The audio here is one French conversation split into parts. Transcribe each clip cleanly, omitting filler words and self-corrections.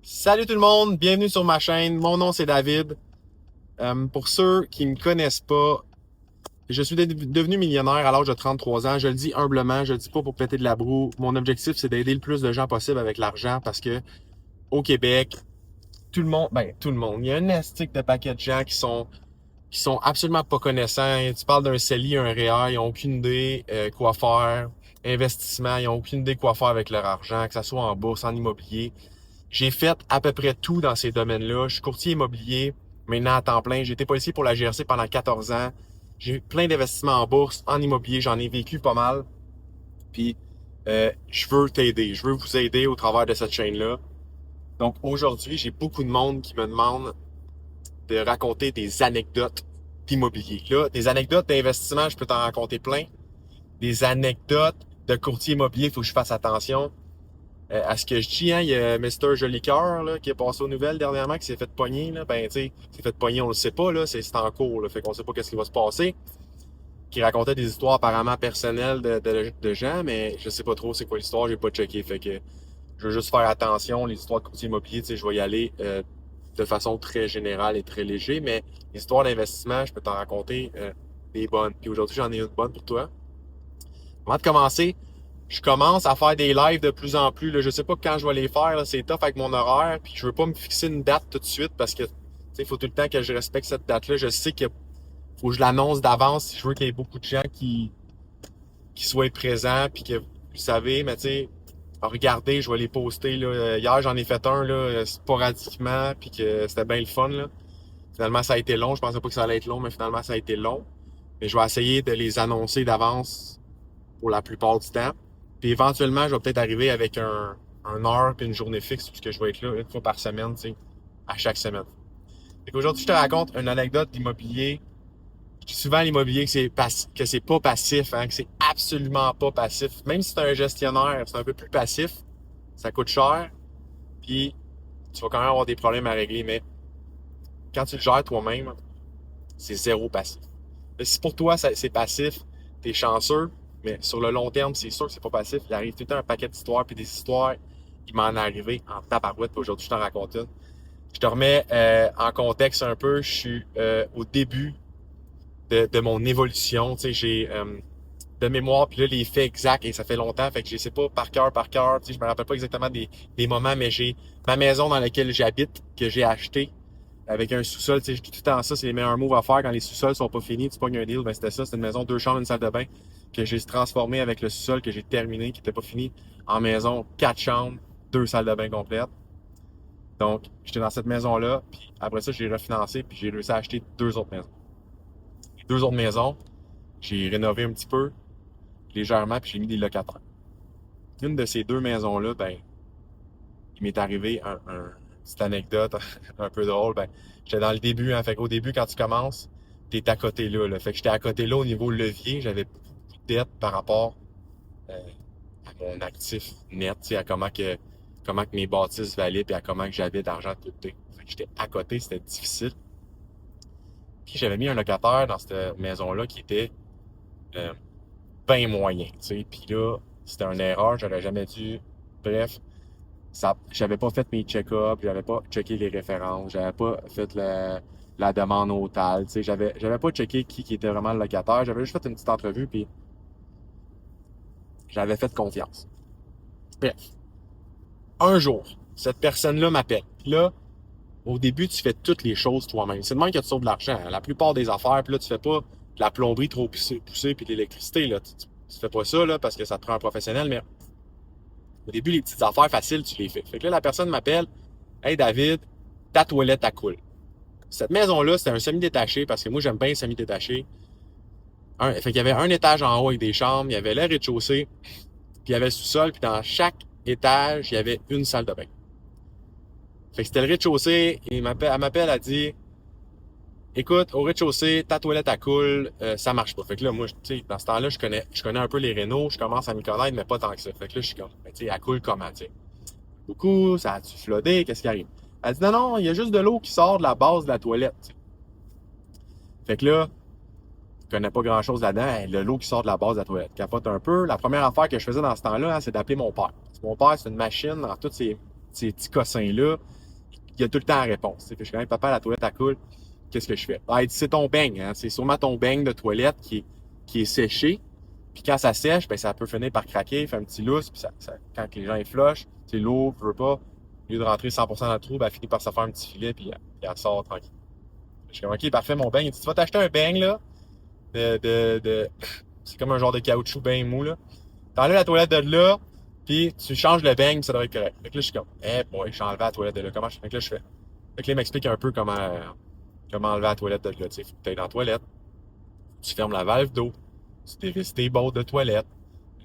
Salut tout le monde, bienvenue sur ma chaîne. Mon nom c'est David. Pour ceux qui ne me connaissent pas, je suis devenu millionnaire à l'âge de 33 ans. Je le dis humblement, je le dis pas pour péter de la broue. Mon objectif c'est d'aider le plus de gens possible avec l'argent parce que au Québec, tout le monde, il y a un astique de paquet de gens qui sont absolument pas connaissants. Tu parles d'un CELI, un REER, ils ont aucune idée quoi faire. Investissement, ils ont aucune idée quoi faire avec leur argent, que ce soit en bourse, en immobilier. J'ai fait à peu près tout dans ces domaines-là. Je suis courtier immobilier, maintenant à temps plein. J'ai été policier pour la GRC pendant 14 ans. J'ai eu plein d'investissements en bourse, en immobilier. J'en ai vécu pas mal. Puis, je veux t'aider. Je veux vous aider au travers de cette chaîne-là. Donc, aujourd'hui, j'ai beaucoup de monde qui me demande de raconter des anecdotes d'immobilier. Là, des anecdotes d'investissement, je peux t'en raconter plein. Des anecdotes de courtier immobilier, il faut que je fasse attention. À ce que je dis, hein, il y a Mr. Jolicoeur là, qui est passé aux nouvelles dernièrement, qui s'est fait pogner. Là. Ben, tu sais, s'est fait pogner, on le sait pas, là, c'est en cours, là, fait qu'on sait pas qu'est-ce qui va se passer. Qui racontait des histoires apparemment personnelles de gens, mais je sais pas trop c'est quoi l'histoire, j'ai pas checké. Fait que je veux juste faire attention, les histoires de courtier immobilier, tu sais, je vais y aller de façon très générale et très léger, mais les histoires d'investissement, je peux t'en raconter des bonnes. Puis aujourd'hui, j'en ai une bonne pour toi. Avant de commencer, je commence à faire des lives de plus en plus. Là. Je sais pas quand je vais les faire. Là. C'est tough avec mon horaire. Puis je veux pas me fixer une date tout de suite parce que il faut tout le temps que je respecte cette date-là. Je sais qu'il faut que je l'annonce d'avance si je veux qu'il y ait beaucoup de gens qui soient présents. Puis que vous savez, mais tu sais, regardez, je vais les poster. Là. Hier, j'en ai fait un là, sporadiquement. Puis que c'était bien le fun. Là. Finalement, ça a été long. Je pensais pas que ça allait être long, mais finalement, ça a été long. Mais je vais essayer de les annoncer d'avance pour la plupart du temps. Puis éventuellement, je vais peut-être arriver avec un heure puis une journée fixe, puisque je vais être là une fois par semaine, tu sais, à chaque semaine. Fait qu'aujourd'hui, je te raconte une anecdote d'immobilier. Je dis souvent à l'immobilier que c'est pas passif, hein, que c'est absolument pas passif. Même si c'est un gestionnaire, c'est un peu plus passif, ça coûte cher, puis tu vas quand même avoir des problèmes à régler, mais quand tu le gères toi-même, c'est zéro passif. Mais si pour toi, c'est passif, t'es chanceux, mais sur le long terme, c'est sûr que c'est pas passif. Il arrive tout le temps un paquet d'histoires, puis des histoires, il m'en est arrivé en tabarouette, puis aujourd'hui, je t'en raconte une. Je te remets en contexte un peu, je suis au début de mon évolution, tu sais, j'ai de mémoire, puis là, les faits exacts, et ça fait longtemps, fait que je sais pas par cœur, tu sais, je me rappelle pas exactement des moments, mais j'ai ma maison dans laquelle j'habite, que j'ai acheté avec un sous-sol, tu sais, je dis tout le temps ça, c'est les meilleurs moves à faire quand les sous-sols sont pas finis, tu pognes un deal, ben c'était ça, c'était une maison, 2 chambres, une salle de bain, que j'ai transformé avec le sous-sol que j'ai terminé, qui était pas fini, en maison, 4 chambres, 2 salles de bain complètes. Donc, j'étais dans cette maison-là, puis après ça, j'ai refinancé, puis j'ai réussi à acheter 2 autres maisons. Les 2 autres maisons, j'ai rénové un petit peu, légèrement, puis j'ai mis des locataires. Une de ces 2 maisons-là, ben, il m'est arrivé une petite anecdote un peu drôle. Ben, j'étais dans le début, hein, fait qu'au début, quand tu commences, t'es à côté là, là. Fait que j'étais à côté là au niveau levier, j'avais beaucoup de dettes par rapport euh, à mon actif net, tu sais, à comment que mes bâtisses valaient, puis à comment que j'avais d'argent de côté. Fait que j'étais à côté, c'était difficile. Puis j'avais mis un locataire dans cette maison-là qui était euh, bien moyen, tu sais. Puis là, c'était une erreur, j'aurais jamais dû. Bref, j'avais pas fait mes check-ups, j'avais pas checké les références, j'avais pas fait la demande au TAL, tu sais, j'avais pas checké qui était vraiment le locataire, j'avais juste fait une petite entrevue, puis j'avais fait confiance. Bref, un jour, cette personne-là m'appelle. Puis là, au début, tu fais toutes les choses toi-même. C'est de même que tu sauves de l'argent. Hein. La plupart des affaires, puis là, tu fais pas de la plomberie trop poussée puis de l'électricité, là. Tu fais pas ça, là, parce que ça te prend un professionnel, mais au début, les petites affaires faciles, tu les fais. Fait que là, la personne m'appelle, Hey David, ta toilette, elle coule. Cette maison-là, c'était un semi-détaché parce que moi, j'aime bien les semi-détachés. Fait qu'il y avait un étage en haut avec des chambres, il y avait le rez-de-chaussée, puis il y avait le sous-sol, puis dans chaque étage, il y avait une salle de bain. Fait que c'était le rez-de-chaussée, elle m'appelle, elle dit Écoute, au rez-de-chaussée, ta toilette, elle coule, ça marche pas. Fait que là, moi, tu sais, dans ce temps-là, je connais un peu les rénaux, je commence à m'y connaître, mais pas tant que ça. Fait que là, je suis comme, ben, tu sais, elle coule comment, tu sais. Beaucoup, ça a-tu flotté, qu'est-ce qui arrive? Elle dit, non, non, il y a juste de l'eau qui sort de la base de la toilette, tu sais. Fait que là, je connais pas grand-chose là-dedans, l'eau qui sort de la base de la toilette. Capote un peu. La première affaire que je faisais dans ce temps-là, hein, c'est d'appeler mon père. Parce que mon père, c'est une machine dans toutes ses ces petits cossins-là, il y a tout le temps la réponse. Fait que je suis quand même, papa, la toilette, elle coule. Qu'est-ce que je fais? Ah, il dit, c'est ton beigne, hein? C'est sûrement ton beigne de toilette qui est séché. Puis quand ça sèche, ben, ça peut finir par craquer, faire un petit lousse. Puis quand les gens ils flushent, c'est l'eau, je veux pas. Au lieu de rentrer 100% dans le trou, ben, elle finit par se faire un petit filet, puis elle sort tranquille. Je suis comme, OK, parfait, mon beigne. Il dit, tu vas t'acheter un beigne, là, c'est comme un genre de caoutchouc bien mou, là. T'enlèves la toilette de là, puis tu changes le beigne, puis ça devrait être correct. Fait que là, je suis comme, boy, j'ai enlevé la toilette de là. Comment je fais? Fait que là, je fais. Fait que là, il m'explique un peu comment enlever la toilette de là. Tu sais, faut que t'ailles dans la toilette, tu fermes la valve d'eau, tu dévisses tes bords de toilette.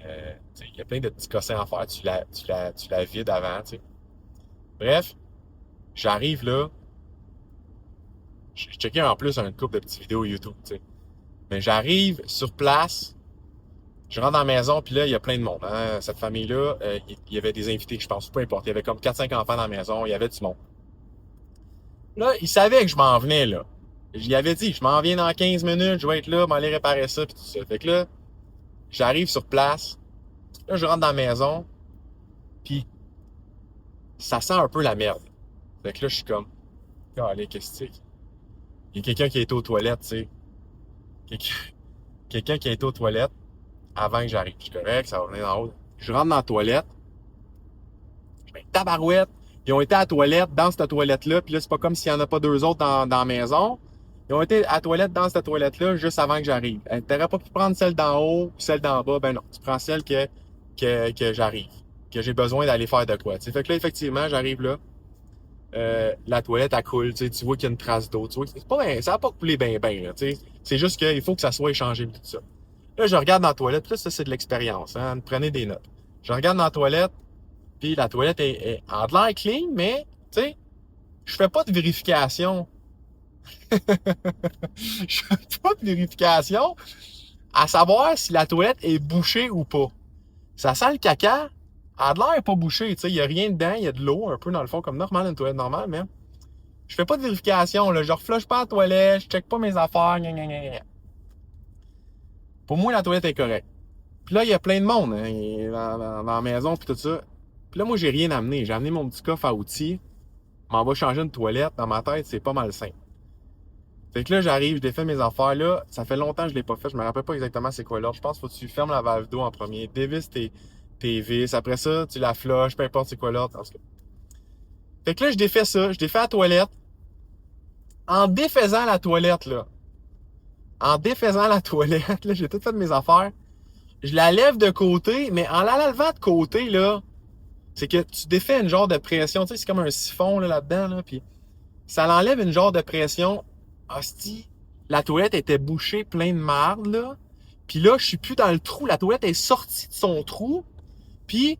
Il y a plein de petits cossins à faire. Tu la vides avant, tu sais. Bref, j'arrive là. Je checkais en plus une couple de petites vidéos YouTube, tu sais. Mais j'arrive sur place, je rentre dans la maison, puis là, il y a plein de monde. Hein. Cette famille-là, il y avait des invités, je pense, peu importe. Il y avait comme 4-5 enfants dans la maison, il y avait du monde. Là, ils savaient que je m'en venais, là. J'y avais dit, je m'en viens dans 15 minutes, je vais être là, m'aller réparer ça, puis tout ça. Fait que là, j'arrive sur place, là, je rentre dans la maison, puis ça sent un peu la merde. Fait que là, je suis comme, allez, qu'est-ce que c'est? Il y a quelqu'un qui a été aux toilettes, tu sais. Quelqu'un qui a été aux toilettes avant que j'arrive. Je suis correct, ça va venir d'en haut. Je rentre dans la toilette. Ben, tabarouette. Ils ont été à la toilette dans cette toilette-là. Puis là, c'est pas comme s'il n'y en a pas deux autres dans la maison. Ils ont été à la toilette dans cette toilette-là juste avant que j'arrive. T'aurais pas pu prendre celle d'en haut puis celle d'en bas. Ben non, tu prends celle que j'arrive. Que j'ai besoin d'aller faire de quoi. T'sais. Fait que là, effectivement, j'arrive là. La toilette, elle coule. Tu vois qu'il y a une trace d'eau. Tu vois, c'est pas bien, ça va pas couler bien, là. C'est juste qu'il faut que ça soit échangé tout ça. Là, je regarde dans la toilette. Puis là, ça, c'est de l'expérience. Hein? Prenez des notes. Je regarde dans la toilette. Puis la toilette est en de l'air clean, mais, tu sais, je fais pas de vérification. Je fais pas de vérification à savoir si la toilette est bouchée ou pas. Ça sent le caca. En de l'air est pas bouché. Tu sais, il y a rien dedans. Il y a de l'eau un peu dans le fond, comme normal, une toilette normale, mais je fais pas de vérification. Là. Je reflush pas la toilette. Je check pas mes affaires. Gna, gna, gna, gna. Pour moi, la toilette est correcte. Puis là, il y a plein de monde hein, dans la maison puis tout ça. Puis là, moi, j'ai rien amené. J'ai amené mon petit coffre à outils. M'en va changer une toilette. Dans ma tête, c'est pas mal simple. Fait que là, j'arrive, je défais mes affaires. Là, ça fait longtemps que je l'ai pas fait. Je me rappelle pas exactement c'est quoi l'ordre. Je pense qu'il faut que tu fermes la valve d'eau en premier. Dévisse tes vis. Après ça, tu la flushes. Peu importe c'est quoi l'ordre. Fait que là, je défais ça. Je défais la toilette. En défaisant la toilette, là. En défaisant la toilette, là, j'ai tout fait mes affaires. Je la lève de côté, mais en la levant de côté, là, c'est que tu défais une genre de pression. Tu sais, c'est comme un siphon là, là-dedans, là, puis ça l'enlève une genre de pression. Hostie, la toilette était bouchée, plein de marde, là. Puis là, je suis plus dans le trou. La toilette est sortie de son trou. Puis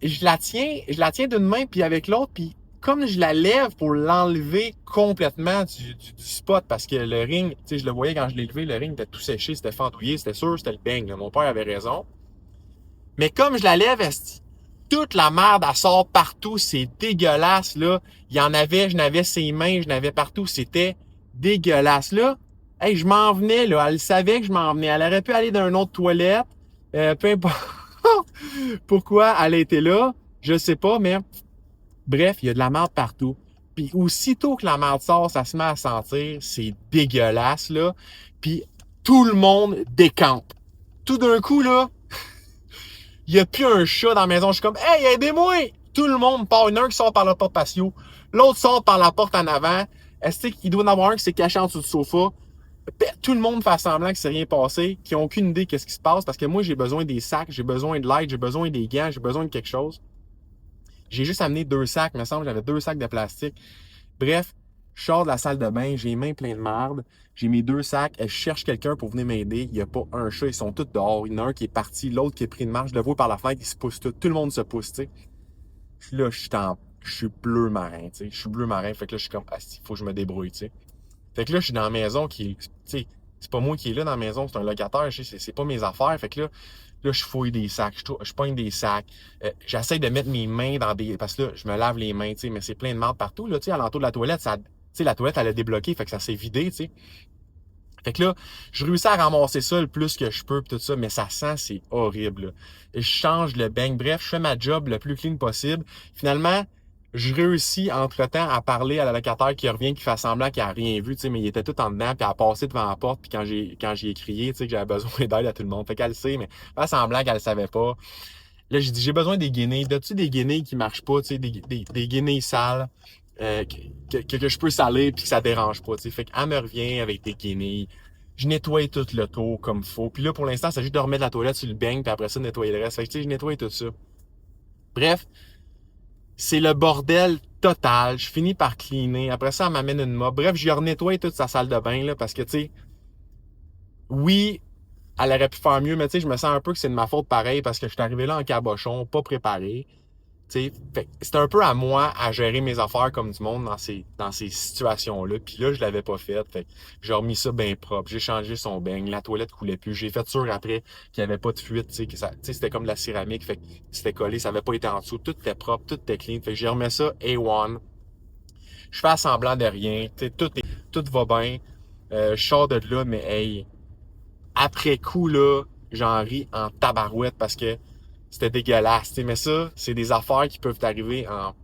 je la tiens d'une main, puis avec l'autre, puis comme je la lève pour l'enlever complètement du spot, parce que le ring, tu sais, je le voyais quand je l'ai levé, le ring était tout séché, c'était fendouillé, c'était sûr, c'était le bang. Là. Mon père avait raison. Mais comme je la lève, toute la merde, elle sort partout, c'est dégueulasse, là. Il y en avait, je n'avais ses mains, je n'avais partout, c'était dégueulasse, là. Hey, je m'en venais, là. Elle savait que je m'en venais. Elle aurait pu aller dans une autre toilette. Peu importe pourquoi elle était là, je sais pas, mais bref, il y a de la merde partout. Puis aussitôt que la merde sort, ça se met à sentir, c'est dégueulasse, là. Puis tout le monde décampe. Tout d'un coup, là, il n'y a plus un chat dans la maison. Je suis comme, hey, aidez-moi! Tout le monde part. Il y en a un qui sort par la porte patio. L'autre sort par la porte en avant. Est-ce qu'il doit y en avoir un qui s'est caché en dessous du sofa? Tout le monde fait semblant que c'est rien passé, qui n'ont aucune idée de ce qui se passe, parce que moi, j'ai besoin des sacs, j'ai besoin de l'aide, j'ai besoin des gants, j'ai besoin de quelque chose. J'ai juste amené 2 sacs, il me semble, j'avais 2 sacs de plastique. Bref, je sors de la salle de bain, j'ai les mains pleines de marde, j'ai mes 2 sacs, je cherche quelqu'un pour venir m'aider. Il n'y a pas un chat, ils sont tous dehors. Il y en a un qui est parti, l'autre qui est pris une marche, je le vois par la fenêtre, il se pousse tout. Tout le monde se pousse, tu sais. Là, je suis bleu marin, tu sais. Je suis bleu marin, fait que là, je suis comme, ah, il faut que je me débrouille, tu sais. Fait que là, je suis dans la maison qui, tu sais, c'est pas moi qui est là dans la maison, c'est un locataire, c'est pas mes affaires. Fait que là, je fouille des sacs, je pogne des sacs. J'essaie de mettre mes mains dans des, parce que là, je me lave les mains, tu sais, mais c'est plein de marde partout, là, tu sais, alentour de la toilette, ça, tu sais, la toilette, elle a débloqué, fait que ça s'est vidé, tu sais. Fait que là, je réussis à ramasser ça le plus que je peux pis tout ça, mais ça sent, c'est horrible, là. Et je change le beigne. Bref, je fais ma job le plus clean possible. Finalement, je réussis entre-temps à parler à la locataire qui revient, qui fait semblant qu'il a rien vu, tu sais, mais il était tout en dedans, puis elle a passé devant la porte, puis quand j'ai crié, tu sais, que j'avais besoin d'aide à tout le monde. Fait qu'elle le sait, mais fait semblant qu'elle le savait pas. Là, j'ai dit, j'ai besoin des guenilles. As-tu des guenilles qui marchent pas, tu sais, des guenilles sales, que je peux saler puis que ça dérange pas, tu sais. Fait qu'elle me revient avec des guenilles. Je nettoie tout le tour comme faut. Puis là, pour l'instant, c'est juste de remettre la toilette sur le beigne, puis après ça, nettoyer le reste. Fait que, tu sais, je nettoie tout ça. Bref, c'est le bordel total. Je finis par cleaner. Après ça, elle m'amène une mop. Bref, je lui nettoie toute sa salle de bain, là, parce que, tu sais, oui, elle aurait pu faire mieux, mais tu sais, je me sens un peu que c'est de ma faute pareil parce que je suis arrivé là en cabochon, pas préparé. Tu sais, c'est un peu à moi à gérer mes affaires comme du monde dans ces situations-là. Puis là, je l'avais pas fait. Fait que j'ai remis ça bien propre. J'ai changé son beigne. La toilette coulait plus. J'ai fait sûr après qu'il n'y avait pas de fuite. Tu sais, tu sais, c'était comme de la céramique. Fait que c'était collé. Ça avait pas été en dessous. Tout était propre. Tout était clean. Fait que j'ai remis ça A1. Je fais semblant de rien. Tu sais, tout va bien. Je sors de là, mais hey, après coup, là, j'en ris en tabarouette parce que c'était dégueulasse. T'sais. Mais ça, c'est des affaires qui peuvent t'arriver en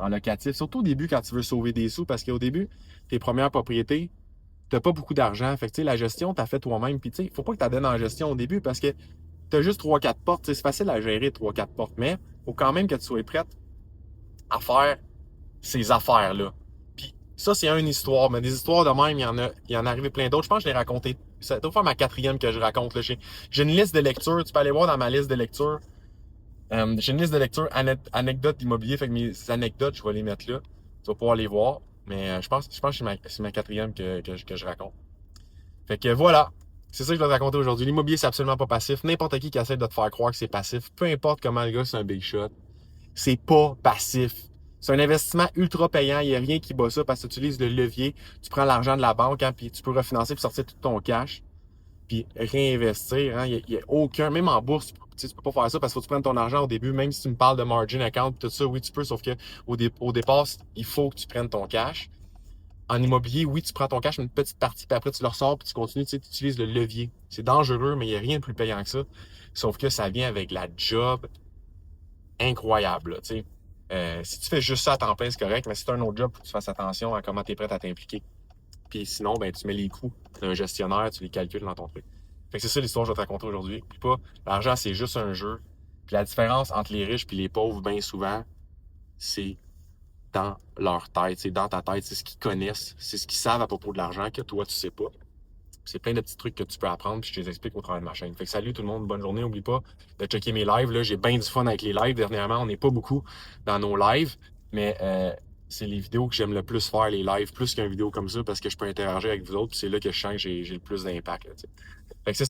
locatif. Surtout au début quand tu veux sauver des sous parce qu'au début, tes premières propriétés, t'as pas beaucoup d'argent. Fait que la gestion, t'as fait toi-même. Puis tu sais, faut pas que tu donnes en gestion au début parce que t'as juste trois quatre portes. T'sais, c'est facile à gérer trois quatre portes, mais faut quand même que tu sois prête à faire ces affaires-là. Puis ça, c'est une histoire, mais des histoires de même, il y en a arrivé plein d'autres. Je pense que je l'ai raconté. Ça doit faire ma quatrième que je raconte. Là. J'ai une liste de lecture. Tu peux aller voir dans ma liste de lecture. J'ai une liste de lecture anecdotes d'immobilier. Fait que mes anecdotes, je vais les mettre là. Tu vas pouvoir les voir. Mais je pense que c'est ma quatrième que je raconte. Fait que voilà. C'est ça que je vais te raconter aujourd'hui. L'immobilier, c'est absolument pas passif. N'importe qui essaie de te faire croire que c'est passif, peu importe comment le gars, c'est un big shot, c'est pas passif. C'est un investissement ultra payant. Il n'y a rien qui bat ça parce que tu utilises le levier. Tu prends l'argent de la banque, hein, puis tu peux refinancer puis sortir tout ton cash, puis réinvestir. Hein. Il y a aucun, même en bourse, tu peux pas faire ça parce qu'il faut que tu prennes ton argent au début. Même si tu me parles de margin account, tout ça, oui, tu peux, sauf que au départ, il faut que tu prennes ton cash. En immobilier, oui, tu prends ton cash une petite partie, puis après tu le ressors, puis tu continues, tu sais, tu utilises le levier. C'est dangereux, mais il n'y a rien de plus payant que ça. Sauf que ça vient avec la job incroyable, là, tu sais. Si tu fais juste ça à temps plein, c'est correct, mais si tu as un autre job, faut que tu fasses attention à comment tu es prêt à t'impliquer. Puis sinon, ben, tu mets les coûts d'un gestionnaire, tu les calcules dans ton truc. Fait que c'est ça l'histoire que je vais te raconter aujourd'hui. Puis pas, l'argent, c'est juste un jeu. Puis la différence entre les riches et les pauvres, bien souvent, c'est dans leur tête, c'est dans ta tête, c'est ce qu'ils connaissent, c'est ce qu'ils savent à propos de l'argent que toi, tu sais pas. C'est plein de petits trucs que tu peux apprendre, puis je te les explique au travers de ma chaîne. Fait que salut tout le monde, bonne journée. N'oublie pas de checker mes lives. Là, j'ai bien du fun avec les lives. Dernièrement, on n'est pas beaucoup dans nos lives, mais c'est les vidéos que j'aime le plus faire, les lives, plus qu'une vidéo comme ça, parce que je peux interagir avec vous autres, puis c'est là que je sens que j'ai le plus d'impact. Là, fait que c'est